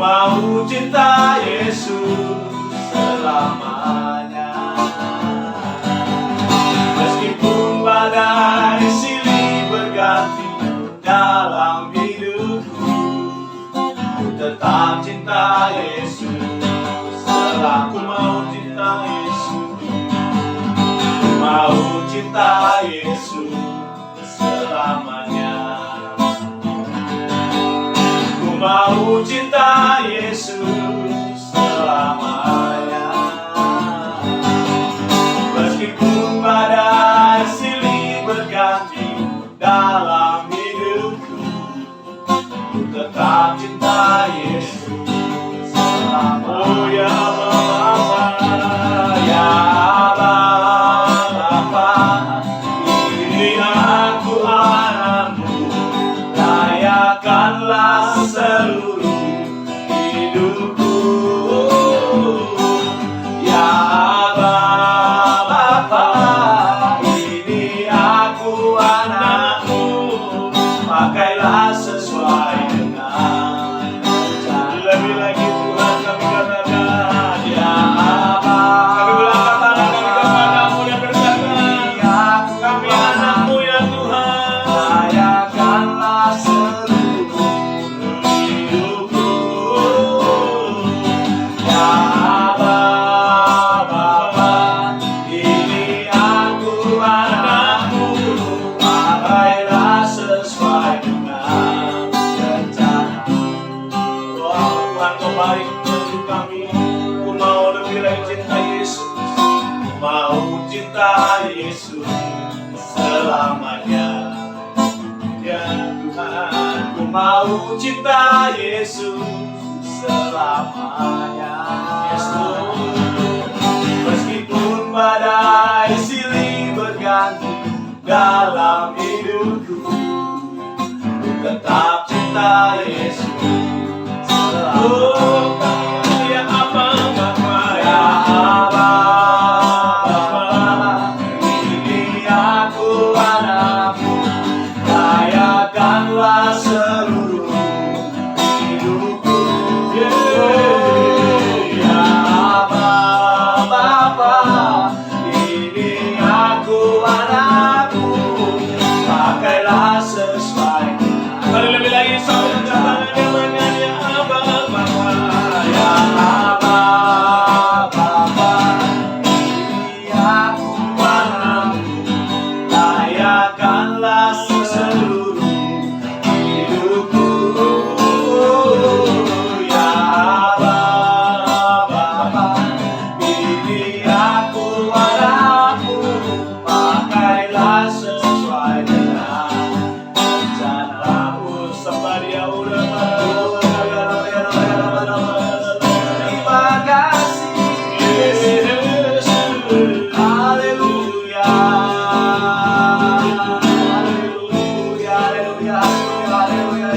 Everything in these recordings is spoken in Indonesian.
mau cinta Yesus selamanya. Meskipun badai silih berganti dalam hidupku, ku tetap cinta Yesus selamanya. Ku mau cinta Yesus, ku mau cinta Yesus selamanya. Ku mau cinta Yesus selamanya. Meskipun badai silih berganti dalam hidupku, ku tetap cinta Yesus selamanya. Oh ya Bapa, ya Bapa, ini aku anakmu, layakanlah seluruh hidupku. Ya Bapa, ini aku anakmu, pakailah sesuai dengan rencana. Lebih lagi Tuhan kami katakan, ya Bapa, kami ulangkan tangan kami kepadamu dan berkata, kami anakmu ya Tuhan, layakanlah seluruh hidupku. Ya Bapa, ini aku anakmu, pakailah sesuai dengan rencana. Wah, Tuhan kau baik bagi kami. Ku mau lebih lagi cinta Yesus, ku mau cinta Yesus selamanya. Ya Tuhan, ku mau cinta Yesus selamanya. Yesus, meskipun badai silih berganti dalam hidupku, ku tetap cinta Yesus selamanya. Oh, ya Bapa, ya Bapa, ini aku anakmu, layakanlah seluruh hidupku. Ya Bapa, ini aku anakmu, pakailah sesuai. Mari lebih lagi sama tangan yang menyanyi Bapa, ya Bapa, ini aku anakmu, layakanlah seluruh hidupku. Ya Bapa, ini aku anakmu, pakailah sesuai dengan rencana. Sembadia udah terima kasih Yesus. Haleluya, haleluya, haleluya, haleluya.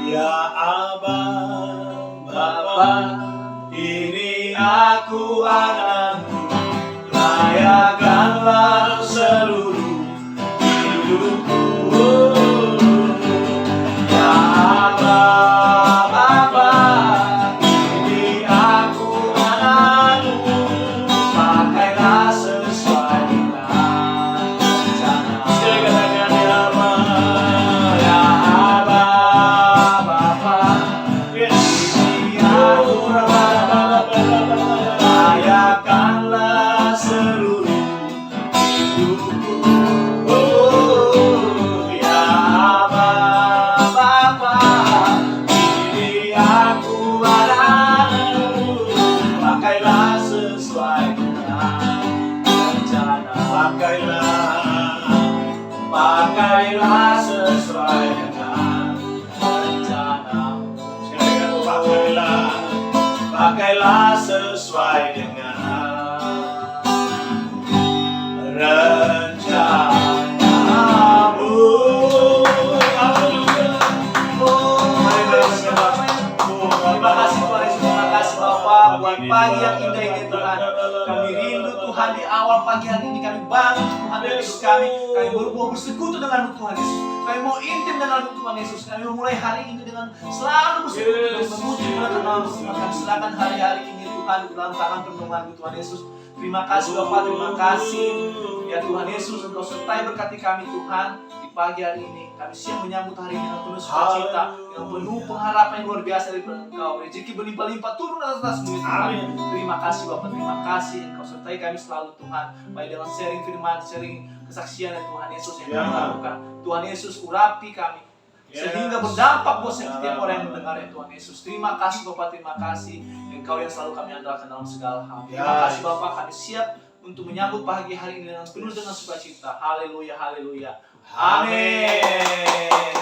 Ya Abang, Bapa, ini aku anakmu, layakanlah seluruh hidupku. Ya Abang, Bapa, ini aku anakmu, pakailah sesuai dengan rencana. Sekali katakan ya Abang, ya Abang, Bapa, ini aku layakanlah seluruh hidupku. Oh, ya Bapa, ini aku anakmu, pakailah sesuai dengan rencana. Pakailah sesuai dengan rencana. Sekali lagi, pakailah pakailah sesuai dengan rencanamu. Haleluya. Mari berdoa. Terima kasih Tuhan Yesus, terima kasih Bapa buat pagi yang indah ini Tuhan. Kami rindu Tuhan di awal pagi hari ini kami bangun Tuhan dari hidup kami berbuah bersekutu dengan Tuhan Yesus. Kami mau intim dengan Tuhan Yesus. Kami mau mulai hari ini dengan selalu bersekutu dan memuji bulan nama Tuhan. Kami silakan hari-hari ini Tuhan dalam tangan pertolongan Tuhan Yesus. Terima kasih Bapa, terima kasih ya Tuhan Yesus, Engkau sertai berkati kami Tuhan di pagi hari ini. Kami siap menyambut hari ini dengan penuh sukacita, dengan penuh pengharapan yang luar biasa dari Engkau. Rezeki berlimpah-limpah turun atas kami Tuhan. Terima kasih Bapa, terima kasih Engkau sertai kami selalu Tuhan. Baik dalam sharing firman, sharing kesaksian ya Tuhan Yesus yang kami lakukan. Tuhan Yesus urapi kami sehingga berdampak buat setiap orang yang mendengar ya Tuhan Yesus. Terima kasih Bapak, terima kasih Engkau yang selalu kami andalkan dalam segala hal. Terima kasih Bapak, kami siap untuk menyambut pagi hari ini dengan penuh dengan sukacita. Haleluya, haleluya. Amin.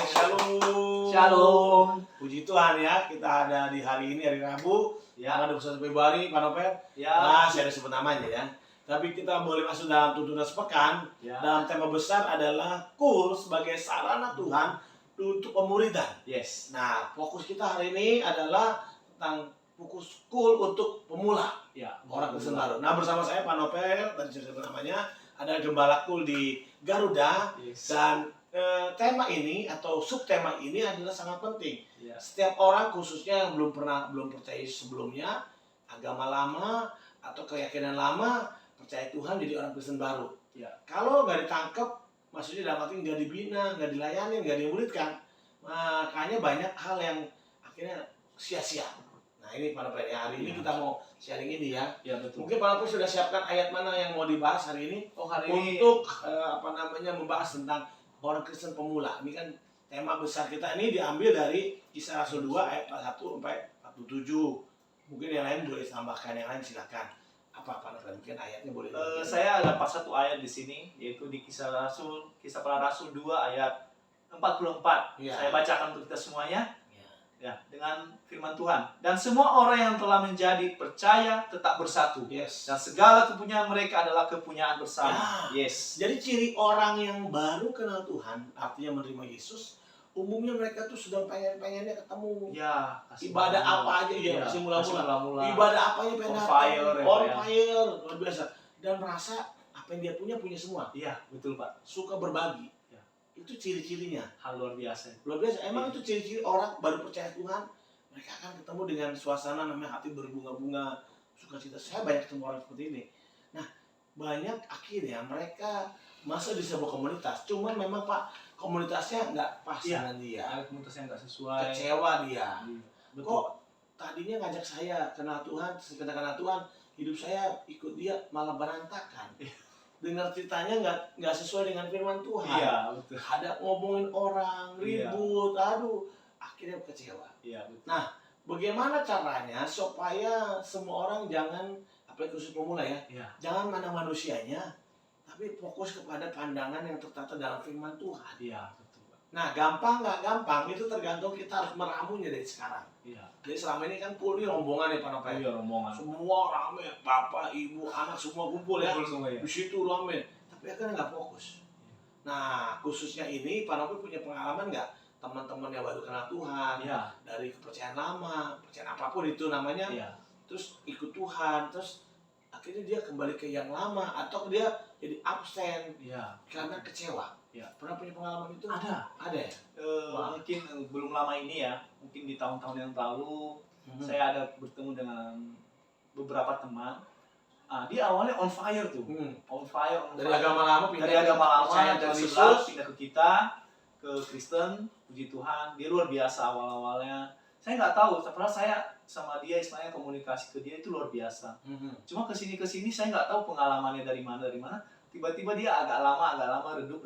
Shalom. Shalom. Puji Tuhan ya, kita ada di hari ini, hari Rabu, tanggal 21 Februari, Pak Novel. Nah, saya ada sebut namanya ya. Tapi kita boleh masuk dalam tuntunan sepekan. Dalam tema besar adalah kul sebagai sarana Tuhan untuk pemuridan. Yes. Nah, fokus kita hari ini adalah tentang fokus kul untuk pemula. Ya, Orang Kristen baru. Nah, bersama saya Pak Novel, tadi saya sebut namanya, ada gembala kul di Garuda. Yes. Dan tema ini atau subtema ini adalah sangat penting. Yes. Setiap orang khususnya yang belum percaya sebelumnya, agama lama atau keyakinan lama, percaya Tuhan jadi orang Kristen baru. Ya. Kalau nggak ditangkap, maksudnya dalam arti nggak dibina, nggak dilayani, nggak dimuridkan, makanya banyak hal yang akhirnya sia-sia. Nah ini Pak Novel, hari ini kita mau sharing ini ya. Ya betul. Mungkin Pak Novel sudah siapkan ayat mana yang mau dibahas hari ini? Hari ini Untuk membahas tentang orang Kristen pemula. Ini kan tema besar kita ini diambil dari Kisah Rasul 2 ayat 41 sampai 47. Mungkin yang lain boleh tambahkan, yang lain silakan. Apa Novel? Mungkin ayatnya boleh. Saya dapat satu ayat di sini, yaitu di Kisah Para Rasul 2 ayat 44. Ya. Saya bacakan untuk kita semuanya. Ya, dengan firman Tuhan. Dan semua orang yang telah menjadi percaya tetap bersatu. Yes. Dan segala kepunyaan mereka adalah kepunyaan bersama. Ya. Yes. Jadi ciri orang yang baru kenal Tuhan, artinya menerima Yesus, umumnya mereka tuh sedang pengennya ketemu. Ya, Ibadah apa aja ya, kasih mula-mula. Ibadah apanya pengen on fire, luar biasa. Dan merasa apa yang dia punya semua. Iya, betul Pak. Suka berbagi. Itu ciri-cirinya. Hal luar biasa. Luar biasa. Emang itu ciri-ciri orang baru percaya Tuhan. Mereka akan ketemu dengan suasana namanya hati berbunga-bunga, sukacita. Saya banyak ketemu orang seperti ini. Nah, banyak akhirnya mereka masuk di sebuah komunitas. Cuman memang Pak, komunitasnya nggak pas dengan dia. Komunitasnya nggak sesuai. Kecewa dia. Betul. Kok tadinya ngajak saya kenal Tuhan, hidup saya ikut dia malah berantakan. Dengar ceritanya nggak sesuai dengan firman Tuhan. Iya, betul. Ada ngomongin orang, ribut, aduh, akhirnya kecewa. Iya, betul. Nah, bagaimana caranya supaya semua orang jangan, apalagi khusus pemula ya, jangan mandang manusianya, tapi fokus kepada pandangan yang tertata dalam firman Tuhan. Iya, betul. Nah, gampang nggak gampang itu tergantung kita harus meramunya dari sekarang. Iya. Jadi selama ini kan ini rombongan ya Pak Novel. Iya, rombongan. Semua rame, bapak, ibu, anak semua kumpul ya. Semua, ya. Di situ rame, tapi akhirnya nggak fokus. Nah, khususnya ini Pak Novel punya pengalaman nggak? Teman-teman yang baru kenal Tuhan, dari kepercayaan lama, percayaan apapun itu namanya, terus ikut Tuhan, terus akhirnya dia kembali ke yang lama atau dia jadi absen karena kecewa. Pernah punya pengalaman itu? Ada ya? Mungkin belum lama ini ya, mungkin di tahun-tahun yang lalu saya ada bertemu dengan beberapa teman. Dia awalnya on fire tuh, on fire. Dari agama lama pindah dari sebelah pindah ke kita, ke Kristen. Puji Tuhan, dia luar biasa awal-awalnya. Saya nggak tahu, padahal saya sama dia istilahnya komunikasi ke dia itu luar biasa. Cuma kesini saya nggak tahu pengalamannya dari mana. Tiba-tiba dia agak lama redup.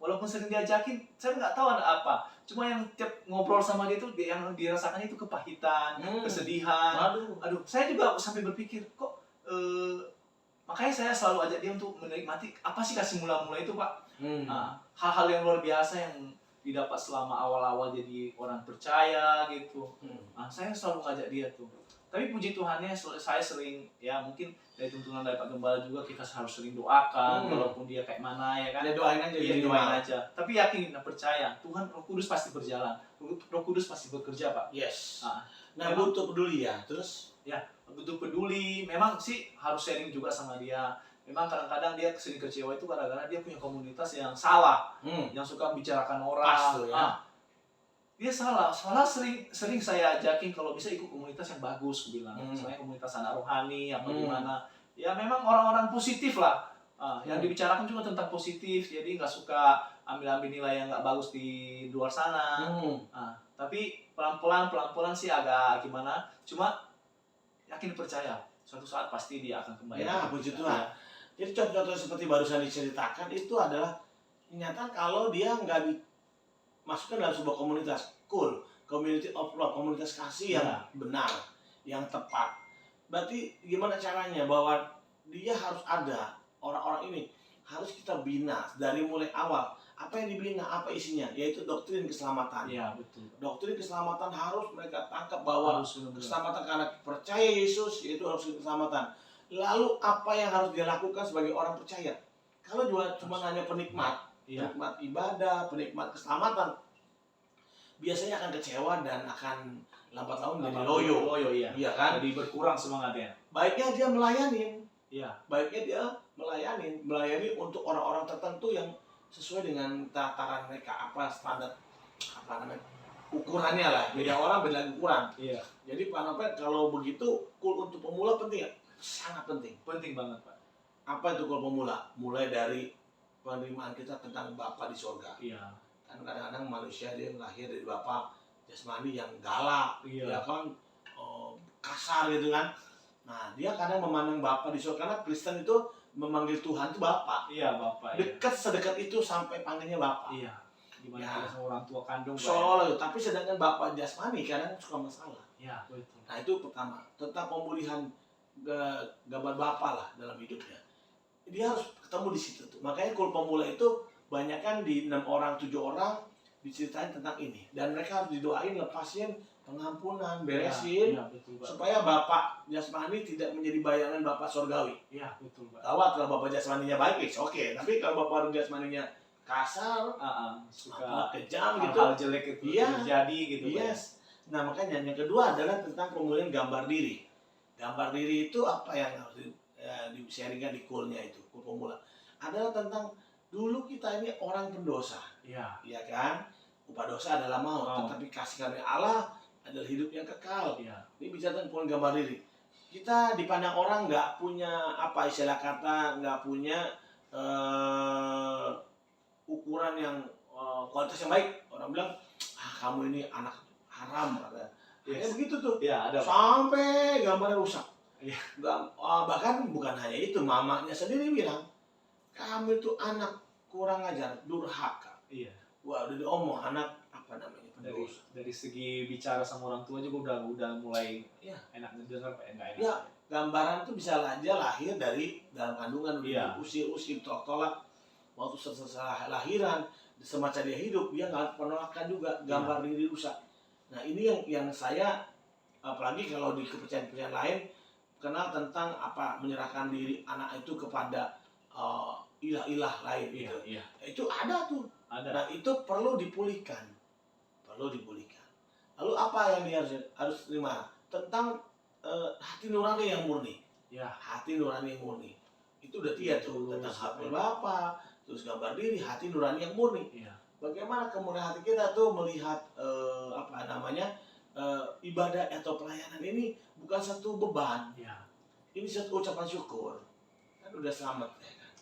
Walaupun sering diajakin, saya nggak tahu ada apa. Cuma yang tiap ngobrol sama dia itu yang dirasakan itu kepahitan, kesedihan. Aduh, saya juga sampai berpikir kok. Makanya saya selalu ajak dia untuk menikmati apa sih kasih mula-mula itu Pak. Hal-hal yang luar biasa yang didapat selama awal-awal jadi orang percaya gitu. Saya selalu ngajak dia tuh. Tapi puji Tuhannya saya sering ya mungkin dari tuntunan dari Pak Gembala juga kita harus sering doakan walaupun dia kayak mana ya kan. Ya doain aja. Iya doain aja. Tapi yakin dan percaya Tuhan Roh Kudus pasti berjalan. Roh Kudus pasti bekerja Pak. Yes. Nah butuh peduli ya. Terus? Ya butuh peduli. Memang sih harus sharing juga sama dia. Memang kadang-kadang dia sering kecewa itu gara-gara dia punya komunitas yang salah, yang suka bicarakan orang. Pas tuh ya. Dia salah sering saya ajakin kalau bisa ikut komunitas yang bagus, aku bilang. Misalnya komunitas anak rohani apa gimana. Ya memang orang-orang positif lah. Yang dibicarakan juga tentang positif, jadi nggak suka ambil nilai yang nggak bagus di luar sana. Tapi pelan-pelan sih agak gimana. Cuma yakin percaya, suatu saat pasti dia akan kembali. Ya, puji Tuhan. Jadi contoh-contoh seperti barusan diceritakan itu adalah kenyataan kalau dia nggak masukkan dalam sebuah komunitas community of love, komunitas kasih yang benar, yang tepat. Berarti gimana caranya bahwa dia harus ada orang-orang ini harus kita bina dari mulai awal. Apa yang dibina, apa isinya? Yaitu doktrin keselamatan. Iya betul. Doktrin keselamatan harus mereka tangkap bahwa keselamatan karena percaya Yesus yaitu harus keselamatan. Lalu apa yang harus dia lakukan sebagai orang percaya? Kalau cuma hanya penikmat ibadah, penikmat keselamatan, biasanya akan kecewa dan akan lambat laun jadi loyo. Iya kan? Jadi berkurang semangatnya. Baiknya dia melayani. Iya. Baiknya dia melayani untuk orang-orang tertentu yang sesuai dengan tataran mereka, standar ukurannya lah. Beda orang beda ukuran. Iya. Jadi Pak kalau begitu untuk pemula penting ya? Sangat penting. Penting banget Pak. Apa itu pemula? Mulai dari penerimaan kita tentang Bapa di surga. Iya. Kan kadang-kadang manusia dia lahir dari Bapa jasmani yang galak, ya kan, kasar gitu kan. Nah dia kadang memandang Bapa di surga karena Kristen itu memanggil Tuhan itu Bapa. Iya Bapa. Dekat sedekat itu sampai panggilnya Bapa. Iya. Gimana sama orang tua kandung. Soalnya tapi sedangkan Bapa jasmani kadang suka masalah. Iya betul. Nah itu pertama tentang pemulihan gambar Bapa lah dalam hidupnya. Dia harus ketemu di situ tuh. Makanya kul pemula itu banyak kan di 6 orang, 7 orang diceritain tentang ini. Dan mereka harus didoain lepasin pengampunan, beresin. Ya, betul, supaya Bapak jasmani tidak menjadi bayangan Bapak surgawi. Iya, betul, Pak. Gawat kalau Bapak jasmaninya baik, oke. Tapi kalau Bapak jasmaninya kasar, suka kejam gitu. Hal jelek itu terjadi gitu. Yes. Nah makanya yang kedua adalah tentang pemulihan gambar diri. Gambar diri itu apa yang harus di-sharingkan di kulnya itu, kul pemula. Adalah tentang dulu kita ini orang pendosa. Iya. Iya kan? Upah dosa adalah maut, tetapi kasih karunia Allah adalah hidup yang kekal. Iya. Ini bicara tentang gambar diri. Kita dipandang orang nggak punya istilah kata, nggak punya ukuran yang kualitas yang baik. Orang bilang, kamu ini anak haram, kata. Yes. Begitu tuh. Ya, ada. Sampai gambarnya rusak. Iya. Bahkan bukan hanya itu, mamanya sendiri bilang, kamu itu anak kurang ajar, durhaka. Iya. Wah, udah diomong anak dari segi bicara sama orang tua juga udah mulai enak ngedengar Pak, enggak enak. Ya, gambaran itu bisa aja lahir dari dalam kandungan, usir-usir, tolak-tolak, waktu setelah lahiran, semasa dia hidup dia nggak penolakan juga gambar diri rusak. Nah ini yang saya apalagi kalau di kepercayaan lain kenal tentang menyerahkan diri anak itu kepada ilah-ilah lain gitu. Iya. Itu ada tuh. Ada. Nah itu perlu dipulihkan. Lalu apa yang dia harus terima? Tentang hati nurani yang murni. Ya. Hati nurani yang murni. Itu udah tiga tuh tentang hati Bapa, terus gambar diri, hati nurani yang murni. Iya. Bagaimana kemudian hati kita tuh melihat ibadah atau pelayanan ini bukan satu beban. Ya. Ini satu ucapan syukur. Kan udah selamat ya kan.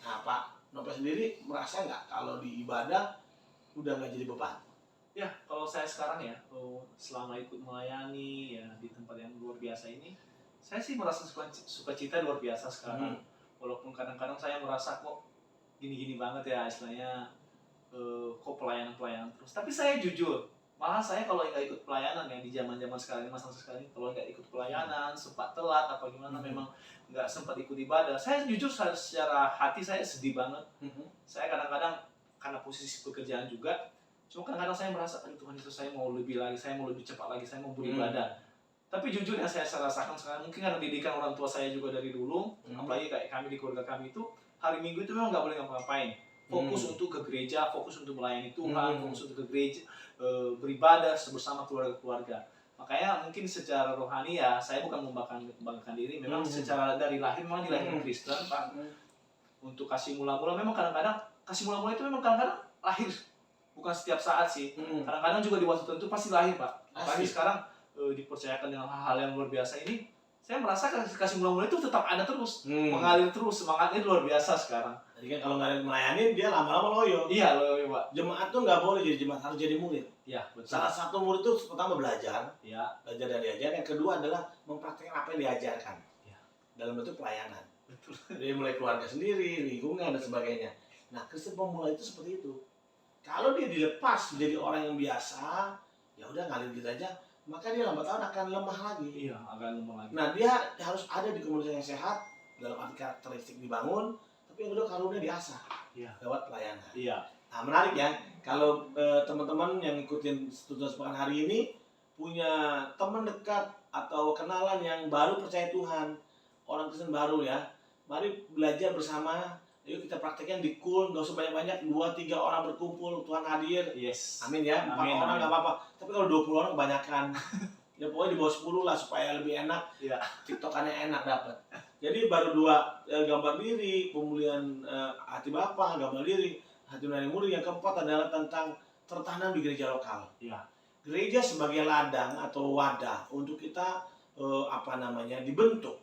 Nah Pak Nope sendiri merasa nggak kalau di ibadah udah nggak jadi beban? Ya, kalau saya sekarang ya, selama ikut melayani ya di tempat yang luar biasa ini, saya sih merasa sukacita luar biasa sekarang. Walaupun kadang-kadang saya merasa kok gini-gini banget ya istilahnya, kok pelayanan terus. Tapi saya jujur, malah saya kalau nggak ikut pelayanan ya di zaman-zaman sekarang, masa sekarang kalau nggak ikut pelayanan, sempat telat apa gimana, memang nggak sempat ikut ibadah. Saya jujur secara hati saya sedih banget. Saya kadang-kadang karena posisi pekerjaan juga. Cuma kadang-kadang saya merasa, aduh Tuhan Yesus, saya mau lebih lagi, saya mau lebih cepat lagi, saya mau beribadah. Tapi jujur yang saya rasakan sekarang, mungkin karena didikan orang tua saya juga dari dulu, apalagi kayak kami di keluarga kami itu, hari Minggu itu memang nggak boleh ngapa-ngapain. Fokus untuk ke gereja, fokus untuk melayani Tuhan, fokus untuk ke gereja, beribadah bersama keluarga-keluarga. Makanya mungkin secara rohani ya, saya bukan membanggakan diri, memang secara dari lahir memang dilahirkan Kristen, Pak. Untuk kasih mula-mula memang kadang-kadang, kasih mula-mula itu memang kadang-kadang lahir. Bukan setiap saat sih, kadang-kadang juga di waktu tertentu pasti lahir, Pak. Apalagi sekarang dipercayakan dengan hal-hal yang luar biasa ini, saya merasa kasih mula-mula itu tetap ada terus, mengalir terus, semangatnya luar biasa sekarang. Jadi kan kalau nggak ada yang melayani, dia lama-lama loyo. Iya, loyo, Pak. Jemaat tuh nggak boleh jadi jemaat, harus jadi murid. Iya, betul. Salah satu murid itu pertama belajar, Iya. belajar dan diajar. Yang kedua adalah mempraktikkan apa yang diajarkan, dalam bentuk pelayanan. Betul. Dari mulai keluarga sendiri, lingkungan dan sebagainya. Nah, Kristen pemula itu seperti itu. Kalau dia dilepas menjadi orang yang biasa, ya udah ngalir gitu aja, maka dia lambat laun akan lemah lagi. Iya, akan lemah lagi. Nah, dia harus ada di komunitas yang sehat, dalam arti karakteristik dibangun, tapi yang kedua karunia diasah lewat pelayanan. Iya. Nah, menarik ya, kalau teman-teman yang ikutin studi sepekan hari ini punya teman dekat atau kenalan yang baru percaya Tuhan, orang Kristen baru ya, mari belajar bersama. Yuk kita prakteknya di cool, nggak usah banyak-banyak, 2-3 orang berkumpul, Tuhan hadir. Yes. Amin ya, 4 orang nggak apa-apa. Tapi kalau 20 orang kebanyakan, ya pokoknya di bawah 10 lah supaya lebih enak. Iya. TikTokannya enak dapat. Jadi baru 2 gambar diri, pemulihan hati Bapa, gambar diri, hati nurani murid. Yang keempat adalah tentang tertanam di gereja lokal. Iya. Gereja sebagai ladang atau wadah untuk kita dibentuk.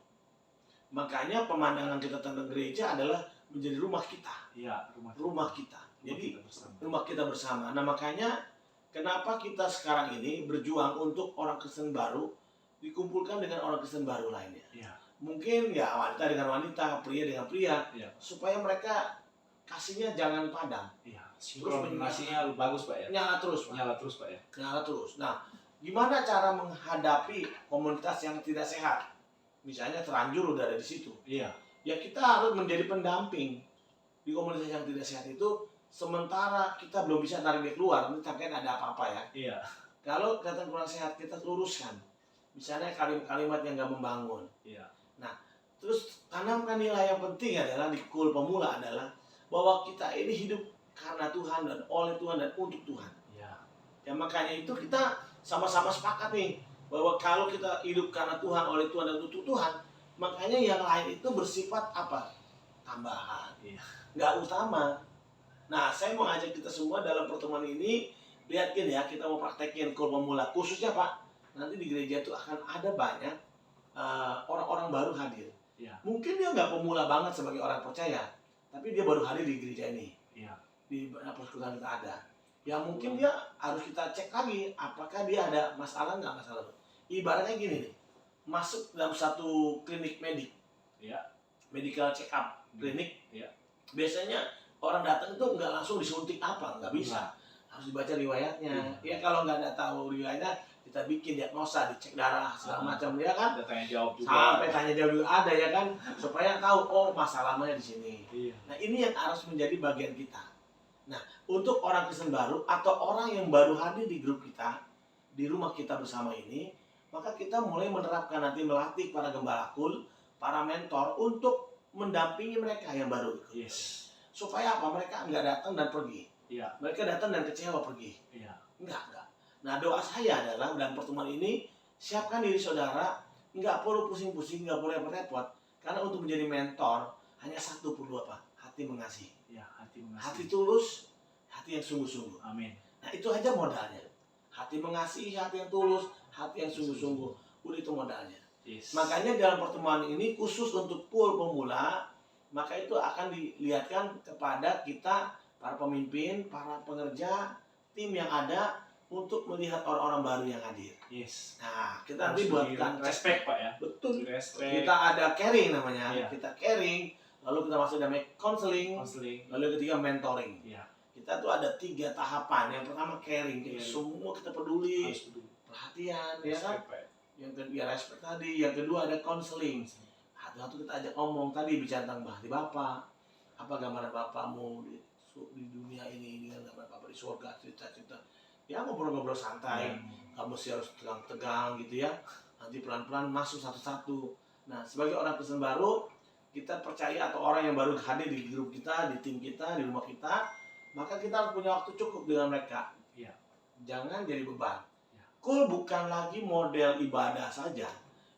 Makanya pemandangan kita tentang gereja adalah menjadi rumah kita. Iya, rumah kita. Jadi rumah kita bersama. Nah, makanya kenapa kita sekarang ini berjuang untuk orang Kristen baru dikumpulkan dengan orang Kristen baru lainnya. Iya. Mungkin ya wanita dengan wanita, pria dengan pria, supaya mereka kasihnya jangan padam. Iya. Terus komunikasinya bagus, Pak ya. Nyala terus, Pak. Nyala terus, Pak ya. Nyala terus. Nah, gimana cara menghadapi komunitas yang tidak sehat? Misalnya terlanjur udah ada di situ. Iya. Ya kita harus menjadi pendamping di komunitas yang tidak sehat itu, sementara kita belum bisa tarik dia keluar, nanti takutnya ada apa-apa ya. Iya. Kalau kelihatan kurang sehat, kita luruskan. Misalnya kalimat-kalimat yang gak membangun. Iya. Nah, terus tanamkan nilai yang penting adalah di kul pemula adalah bahwa kita ini hidup karena Tuhan dan oleh Tuhan dan untuk Tuhan. Iya. Ya makanya itu kita sama-sama sepakat nih bahwa kalau kita hidup karena Tuhan, oleh Tuhan dan untuk Tuhan, makanya yang lain itu bersifat apa? Tambahan. Iya. Nggak utama. Nah, saya mau ajak kita semua dalam pertemuan ini, lihatin ya, kita mau praktekin kul pemula. Khususnya Pak, nanti di gereja itu akan ada banyak orang-orang baru hadir. Iya. Mungkin dia nggak pemula banget sebagai orang percaya, tapi dia baru hadir di gereja ini. Iya. Di persekutuan kita ada. Ya mungkin dia harus kita cek lagi, apakah dia ada masalah nggak masalah. Ibaratnya gini nih, masuk dalam satu klinik medik. Iya. Medical check up klinik. Iya. Biasanya orang datang itu nggak langsung disuntik apa, nggak bisa. Harus dibaca riwayatnya. Ya kalau nggak tahu riwayatnya, kita bikin diagnosa, dicek darah segala macam ya kan. Ada tanya jawab juga. Sampai tanya jawab juga ada ya kan, supaya tahu oh masalahnya di sini. Iya. Nah ini yang harus menjadi bagian kita. Nah untuk orang Kristen baru atau orang yang baru hadir di grup kita, di rumah kita bersama ini, maka kita mulai menerapkan nanti melatih para gembala kul, para mentor untuk mendampingi mereka yang baru ikut. Yes. Supaya apa? Mereka nggak datang dan pergi. Iya. Mereka datang dan kecewa pergi. Iya. Enggak. Nah doa saya adalah dalam pertemuan ini, siapkan diri saudara, nggak perlu pusing-pusing, nggak perlu repot-repot. Karena untuk menjadi mentor, hanya satu perlu apa? Hati mengasihi. Iya, hati mengasihi. Hati tulus, hati yang sungguh-sungguh. Amin. Nah itu aja modalnya. Hati mengasihi, hati yang tulus, hati yang sungguh-sungguh. Udah itu modalnya. Yes. Makanya dalam pertemuan ini khusus untuk kul pemula, maka itu akan dilihatkan kepada kita, para pemimpin, para pengerja, tim yang ada untuk melihat orang-orang baru yang hadir. Yes. Nah, kita nanti buatkan respect, Pak ya. Betul. Respect. Kita ada caring namanya. Iya. Kita caring, lalu kita masuk dalam counseling, lalu yang ketiga mentoring. Iya. Kita tuh ada 3 tahapan. Yang pertama caring, semua kita peduli, Harus peduli. perhatian, ya kan? Respect, Pak ya. Yang kedua respect tadi, yang kedua ada counseling. Satu-satu kita ajak ngomong tadi, bicara tentang hati Bapak, apa gambaran Bapakmu di dunia ini dengan gambaran Bapak di surga, cerita-cerita. Ya ngobrol-ngobrol santai, kamu sih harus tegang-tegang gitu ya. nanti pelan-pelan masuk satu-satu. Nah, sebagai orang Kristen baru, kita percaya atau orang yang baru hadir di grup kita, di tim kita, di rumah kita, maka kita harus punya waktu cukup dengan mereka. Iya. Jangan jadi beban. Ya. Cool bukan lagi model ibadah saja.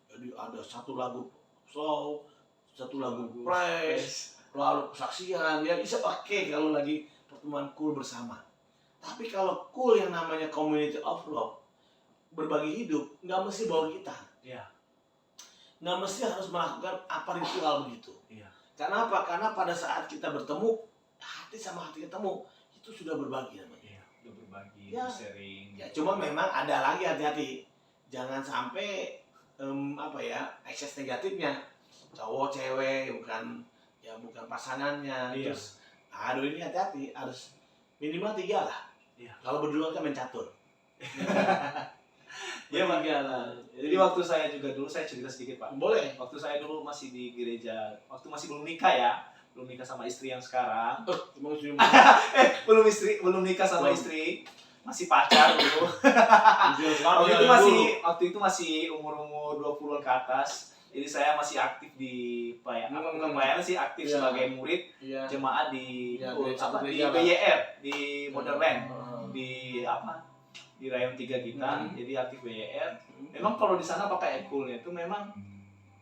Jadi ada satu lagu slow, satu lagu praise, lalu kesaksian, ya bisa pakai kalau lagi pertemuan cool bersama. Tapi kalau cool yang namanya community of love, berbagi hidup, nggak mesti bawa kita. Iya. Nggak mesti harus melakukan apa ritual begitu. Iya. Karena apa? Karena pada saat kita bertemu, hati sama hati ketemu, itu sudah berbagi namanya. Iya, udah berbagi, Ya. sharing. Ya, cuma memang ada lagi hati-hati. Jangan sampai ekses negatifnya. Cowok, cewek, bukan pasangannya. Iya. Terus, aduh ini hati-hati, harus minimal 3 lah. Iya. Kalau berdua kan main catur. Iya Pak. Jadi waktu saya juga dulu, saya cerita sedikit Pak. Boleh. Waktu saya dulu masih di gereja, waktu masih belum nikah ya, belum nikah sama istri yang sekarang. belum nikah sama Belum. istri, masih pacar dulu. Waktu itu masih umur 20-an ke atas. Jadi saya masih aktif di pelayanan, bukan pelayanan sih, aktif Iya. sebagai murid Iya. jemaat di Iya, di satu di gereja lah. BYR, di Modern, Hmm. di Rayon 3 kita. Jadi aktif BYR. Memang kalau di sana pakai coolnya itu memang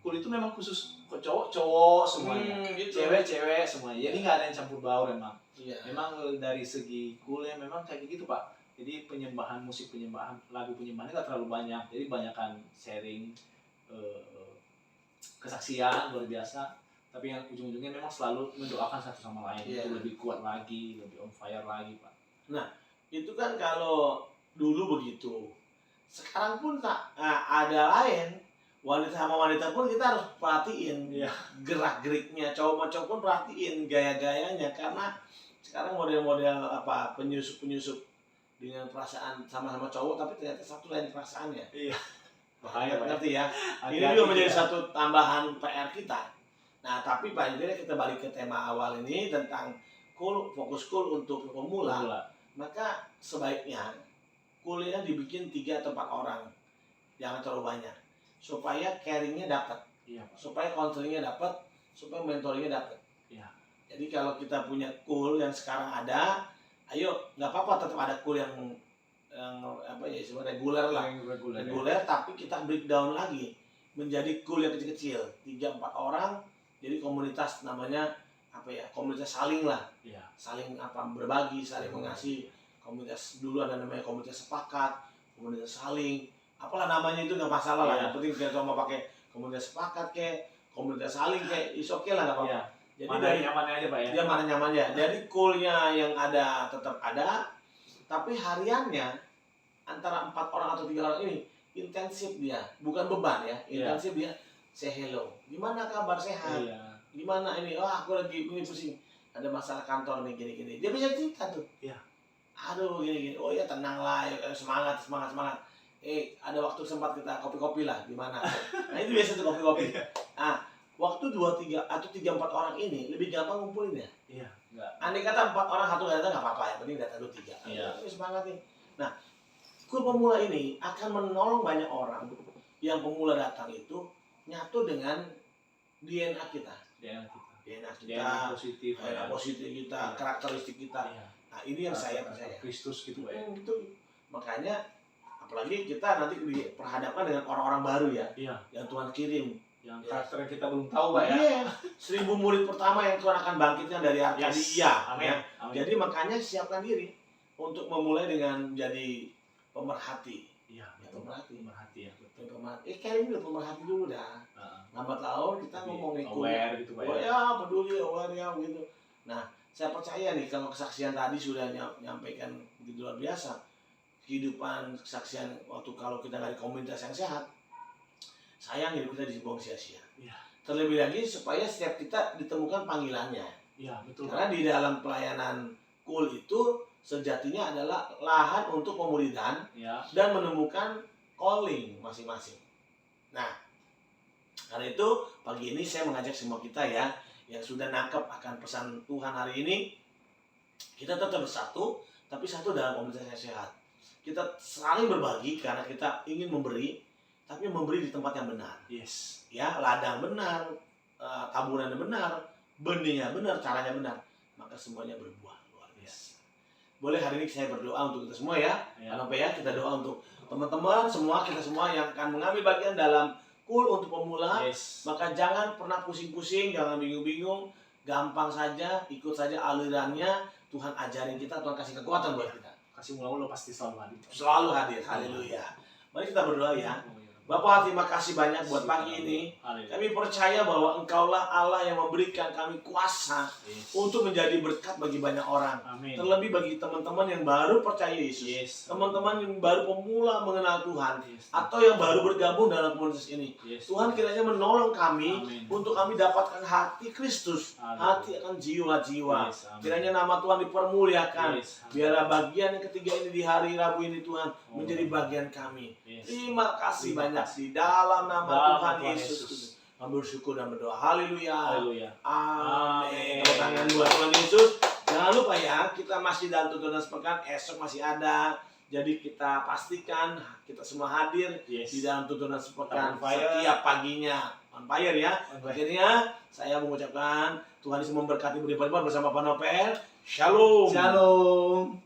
cool itu memang khusus cowok semuanya, gitu. cewek semuanya. Jadi nggak ada yang campur baur emang. Iya. Memang dari segi coolnya memang kayak gitu Pak. Jadi musik penyembahan, lagu penyembahannya nggak terlalu banyak. Jadi banyakan sharing, kesaksian luar biasa. Tapi yang ujung-ujungnya memang selalu mendoakan satu sama lain. Iya. Itu lebih kuat lagi, lebih on fire lagi Pak. Itu kan kalau dulu begitu. Sekarang pun ada lain. Wanita sama wanita pun kita harus perhatiin Iya. gerak-geriknya. Cowok sama cowok pun perhatiin gaya-gayanya. Karena sekarang model-model penyusup dengan perasaan sama-sama cowok tapi ternyata satu lain perasaannya. Iya. Bahaya Pak. Ngerti ya? Ini Hati-hati juga menjadi ya. satu tambahan PR kita. Nah, tapi Pak intinya kita balik ke tema awal ini tentang fokus cool untuk pemula. Pemula. Maka sebaiknya kuliah dibikin 3 atau 4 orang, jangan terlalu banyak, supaya caringnya dapat, Iya Pak. supaya counselingnya dapat, supaya mentoringnya dapat. Iya. Jadi kalau kita punya cool yang sekarang ada, ayo nggak apa-apa tetap ada cool yang reguler lah, Yang reguler, tapi kita breakdown lagi menjadi cool yang kecil-kecil, 3-4 orang, jadi komunitas namanya komunitas saling lah. Iya. Saling berbagi, saling mengasihi. Komunitas dulu ada namanya komunitas sepakat, komunitas saling, apalah namanya itu nggak masalah lah. Iya. Yang penting kita mau pakai komunitas sepakat komunitas saling is oke lah nggak apa-apa. Iya. Jadi Mana dari nyamannya aja Pak ya. dia mana nyamannya. Jadi coolnya yang ada tetap ada, tapi hariannya antara 4 orang atau 3 orang ini intensif dia, bukan beban ya, Iya. intensif dia. Say hello, gimana kabar, sehat? Iya. Gimana ini? Aku lagi ini pusing, ada masalah kantor nih gini-gini. Dia bisa cerita tuh. Iya. Aduh gini-gini. Oh ya tenang lah, semangat. Ada waktu sempat kita kopi-kopi lah gimana. Nah itu biasa tuh kopi-kopi. Nah waktu 2-3 atau 3-4 orang ini lebih gampang ngumpulin ya. Iya. Enggak. Andai kata 4 orang satu nggak datang nggak apa-apa, yang penting datang 2-3. Iya. Ini semangat nih. Nah cool pemula ini akan menolong banyak orang yang pemula datang itu nyatu dengan DNA kita. DNA kita, positif. DNA positif kita, Iya. karakteristik kita. Iya. Nah ini yang saya percaya. Kristus gitu Pak ya. Betul. Makanya apalagi kita nanti diperhadapkan dengan orang-orang baru ya, Iya. yang Tuhan kirim. Yang Iya. karakter yang kita belum tahu Pak ya. Iya, 1000 murid pertama yang Tuhan akan bangkitkan dari Arkadia. Amin. Ya. Amin. Jadi makanya siapkan diri untuk memulai dengan jadi pemerhati. Iya, Ya, betul. pemerhati. Pemerhati ya. Betul. Pemerhati. Kayaknya udah pemerhati dulu dah. Lambat laun kita Lebih ngomongin aware gitu Pak Oh ya. ya, peduli, aware ya gitu. Nah, saya percaya nih kalau kesaksian tadi sudah nyampaikan begitu luar biasa. Kehidupan kesaksian waktu kalau kita dari komunitas yang sehat, sayang hidup kita dibuang sia-sia. Iya. Terlebih lagi supaya setiap kita ditemukan panggilannya. Iya, betul Pak. Karena di dalam pelayanan cool itu sejatinya adalah lahan untuk pemuridan Iya. dan menemukan calling masing-masing. Nah, karena itu pagi ini saya mengajak semua kita ya yang sudah nangkep akan pesan Tuhan hari ini, kita tetap bersatu, tapi satu dalam komunitas yang sehat. Kita saling berbagi karena kita ingin memberi, tapi memberi di tempat yang benar. Yes. Ya, ladang benar, taburannya benar, benihnya benar, caranya benar, maka semuanya berbuah luar biasa. Boleh hari ini saya berdoa untuk kita semua ya. Kenapa ya? Kita doa untuk teman-teman semua, kita semua yang akan mengambil bagian dalam Cool untuk pemula. Yes. Maka jangan pernah pusing-pusing, jangan bingung-bingung, gampang saja, ikut saja alirannya. Tuhan ajarin kita, Tuhan kasih kekuatan buat kita. Kasih mula-mula pasti selalu hadir. Selalu hadir, haleluya. Mari kita berdoa ya. Bapak, terima kasih banyak buat pagi ini. Kami percaya bahwa Engkaulah Allah yang memberikan kami kuasa untuk menjadi berkat bagi banyak orang. Amin. Terlebih bagi teman-teman yang baru percaya Yesus. Teman-teman yang baru pemula mengenal Tuhan. Atau yang baru bergabung dalam komunitas ini. Tuhan kiranya menolong kami untuk kami dapatkan hati Kristus. Hati akan jiwa-jiwa. Kiranya nama Tuhan dipermuliakan. Biarlah bagian yang ketiga ini di hari Rabu ini Tuhan menjadi bagian kami. Terima kasih banyak di dalam nama Tuhan Yesus. Kami bersyukur dan berdoa. Haleluya. Amin. Tepuk tangan buat Tuhan Yesus. Jangan lupa ya, kita masih dalam tuntunan sepekan. Esok masih ada. Jadi kita pastikan kita semua hadir di dalam tuntunan sepekan setiap paginya. On fire ya. Akhirnya saya mengucapkan Tuhan Yesus memberkati berlipat-lipat bersama Pak Nopel. Shalom. Shalom.